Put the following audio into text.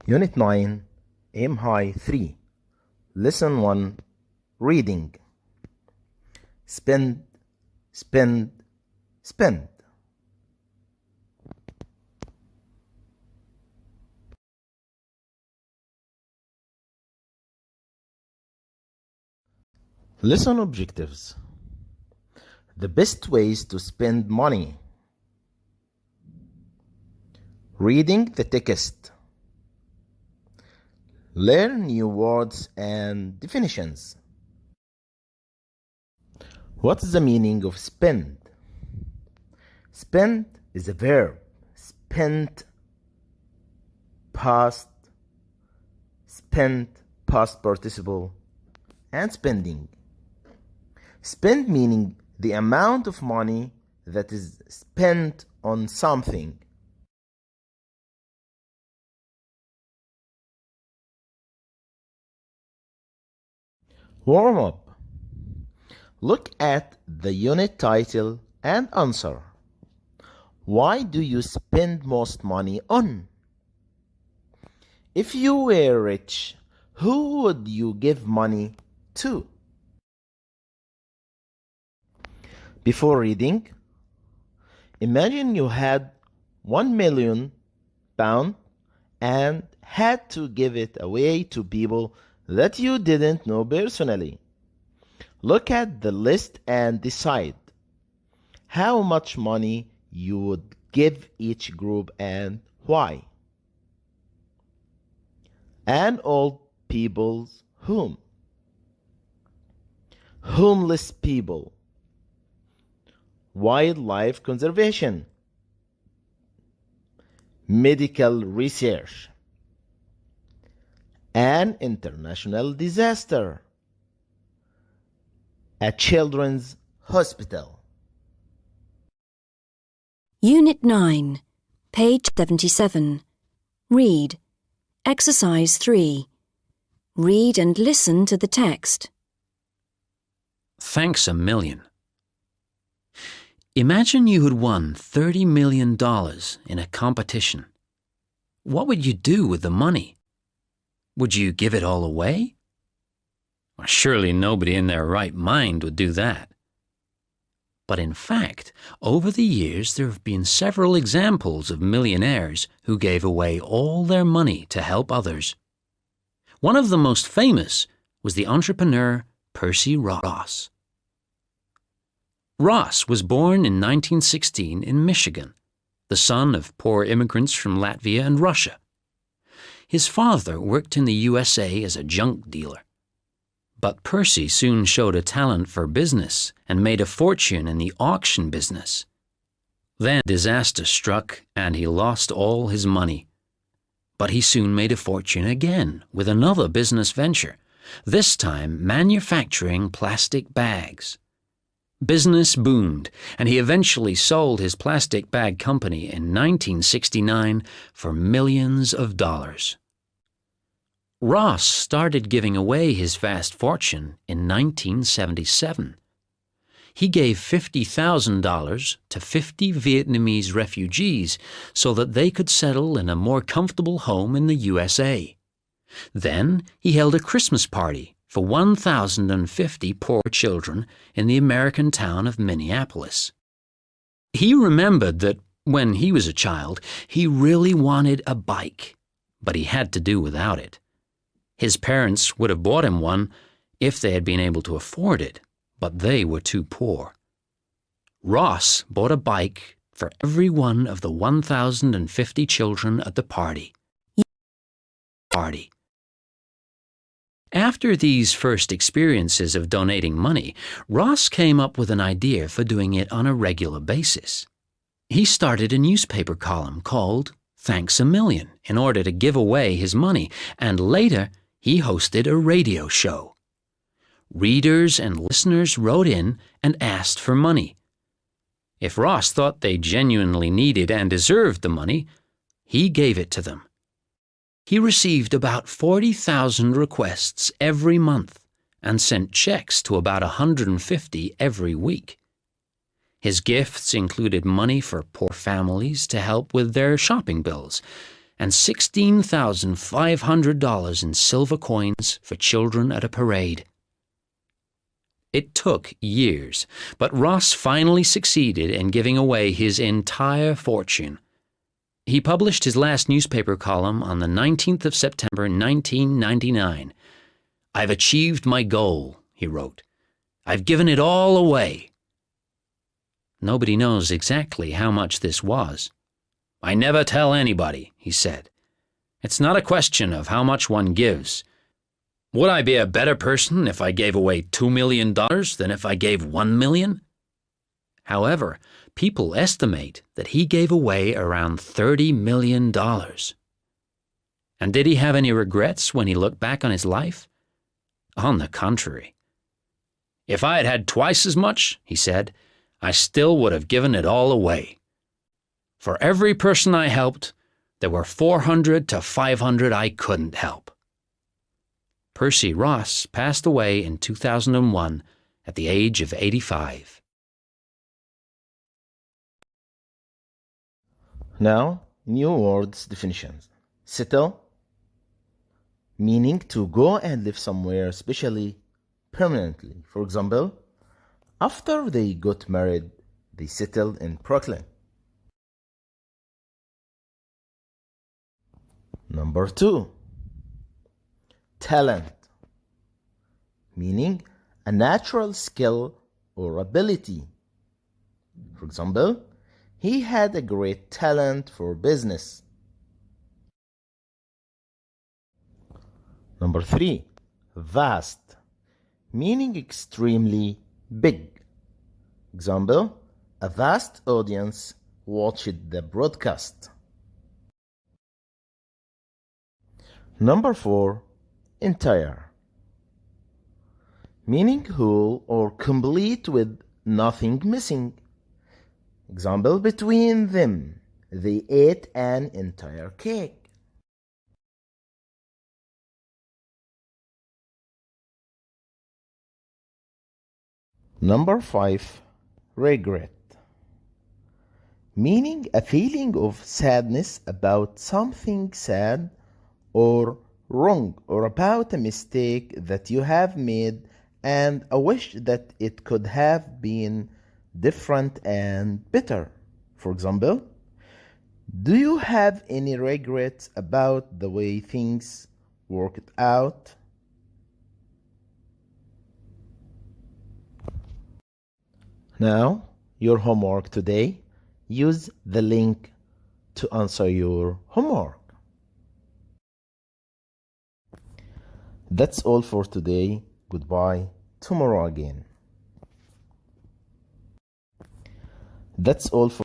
Unit 9, Aim High 3, Lesson 1, Reading. Spend, spend, spend. Lesson objectives. The best ways to spend money. Reading the text. Learn new words and definitions. What's the meaning of spend? Spend is a verb. Spent, past, spent, past participle, and spending. Spend meaning the amount of money that is spent on something. Warm up. Look at the unit title and answer. Why do you spend most money on? If you were rich, who would you give money to? Before reading, imagine you had £1,000,000 and had to give it away to people that you didn't know personally. Look at the list and decide how much money you would give each group and why. And old people's whom? Homeless people. Wildlife conservation. Medical research. An international disaster. A children's hospital. Unit 9, page 77. Read. Exercise 3. Read and listen to the text. Thanks a million. Imagine you had won $30 million in a competition. What would you do with the money? Would you give it all away? Well, surely nobody in their right mind would do that. But in fact, over the years there have been several examples of millionaires who gave away all their money to help others. One of the most famous was the entrepreneur Percy Ross. Ross was born in 1916 in Michigan, the son of poor immigrants from Latvia and Russia. His father worked in the USA as a junk dealer. But Percy soon showed a talent for business and made a fortune in the auction business. Then disaster struck and he lost all his money. But he soon made a fortune again with another business venture, this time manufacturing plastic bags. Business boomed, and he eventually sold his plastic bag company in 1969 for millions of dollars. Ross started giving away his vast fortune in 1977. He gave $50,000 to 50 Vietnamese refugees so that they could settle in a more comfortable home in the USA. Then he held a Christmas party for 1,050 poor children in the American town of Minneapolis. He remembered that when he was a child, he really wanted a bike, but he had to do without it. His parents would have bought him one if they had been able to afford it, but they were too poor. Ross bought a bike for every one of the 1,050 children at the party. After these first experiences of donating money, Ross came up with an idea for doing it on a regular basis. He started a newspaper column called Thanks a Million in order to give away his money, and later he hosted a radio show. Readers and listeners wrote in and asked for money. If Ross thought they genuinely needed and deserved the money, he gave it to them. He received about 40,000 requests every month and sent checks to about 150 every week. His gifts included money for poor families to help with their shopping bills and $16,500 in silver coins for children at a parade. It took years, but Ross finally succeeded in giving away his entire fortune. He published his last newspaper column on the 19th of September 1999. "I've achieved my goal," he wrote. "I've given it all away." Nobody knows exactly how much this was. "I never tell anybody," he said. "It's not a question of how much one gives. Would I be a better person if I gave away $2 million than if I gave $1 million? However, people estimate that he gave away around $30 million. And did he have any regrets when he looked back on his life? On the contrary. "If I had had twice as much," he said, "I still would have given it all away. For every person I helped, there were 400 to 500 I couldn't help." Percy Ross passed away in 2001 at the age of 85. Now, new words definitions. Settle, meaning to go and live somewhere, especially permanently. For example, after they got married, they settled in Brooklyn. Number 2, talent, meaning a natural skill or ability. For example, he had a great talent for business. Number 3, vast, meaning extremely big. Example, a vast audience watched the broadcast. Number 4, entire, meaning whole or complete with nothing missing. Example, between them, they ate an entire cake. Number 5, regret, meaning a feeling of sadness about something sad or wrong or about a mistake that you have made and a wish that it could have been different and better. For example, do you have any regrets about the way things worked out? Now, your homework today. Use the link to answer your homework. That's all for today. Goodbye. Tomorrow again. That's all for